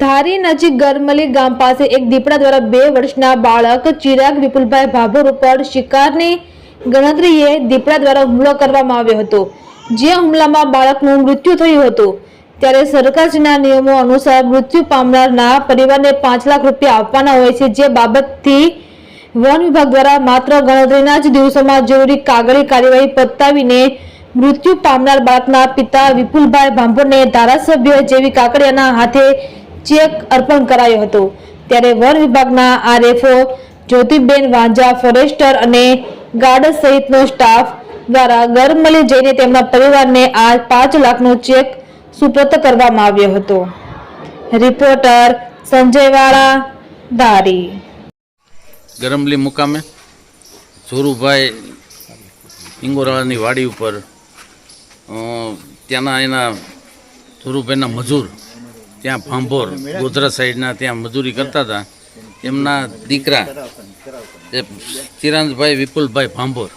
ધારી નજીક ગરમલી ગામ પાસે એક દીપડા દ્વારા 2 વર્ષના બાળક ચિરાગ વિપુલભાઈ ભાભોર ઉપર શિકારની ગણતરીએ દીપડા દ્વારા હુમલો કરવામાં આવ્યો હતો, જે હુમલામાં બાળકનું મૃત્યુ થયું હતું। ત્યારે સરકારના નિયમો અનુસાર મૃત્યુ પામનારના પરિવારને 5 લાખ રૂપિયા આપવાના હોય છે, જે બાબતથી વન વિભાગ દ્વારા માત્ર ગણતરીના જ દિવસોમાં જરૂરી કાગળી કાર્યવાહી પતાવીને મૃત્યુ પામનાર બાળકના પિતા વિપુલભાઈ ભાભોરને ધારાસભ્ય જેવી કાકડિયાના હાથે ચેક અર્પણ કરાયો હતો। ત્યારે વન વિભાગના આરએફઓ જ્યોતિબેન વાંઝા, ફોરેસ્ટર અને ગાર્ડ સહિતનો સ્ટાફ દ્વારા ગરમલી જઈને તેમના પરિવારને આ 5 લાખનો ચેક સુપરત કરવામાં આવ્યો હતો। રિપોર્ટર સંજય વાળા, ધારી। ગરમલી મુકામે જોરુભાઈ ઇંગોરાળાની વાડી ઉપર ત્યાંના એના જોરુભાઈના મજૂર ત્યાં ભાંભોર ગોધરા સાઈડના ત્યાં મજૂરી કરતા હતા। એમના દીકરા એ ચિરાંજભાઈ વિપુલભાઈ ભાંભોર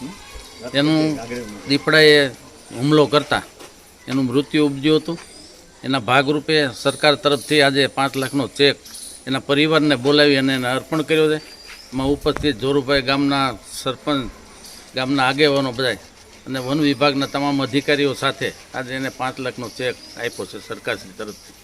એનું દીપડાએ હુમલો કરતા એનું મૃત્યુ ઉપજ્યું હતું। એના ભાગરૂપે સરકાર તરફથી આજે 5 લાખનો ચેક એના પરિવારને બોલાવી અને એને અર્પણ કર્યો છે। એમાં ઉપસ્થિત જોરુભાઈ ગામના સરપંચ, ગામના આગેવાનો બધા અને વન વિભાગના તમામ અધિકારીઓ સાથે આજે એને 5 લાખનો ચેક આપ્યો છે સરકારશ્રી તરફથી।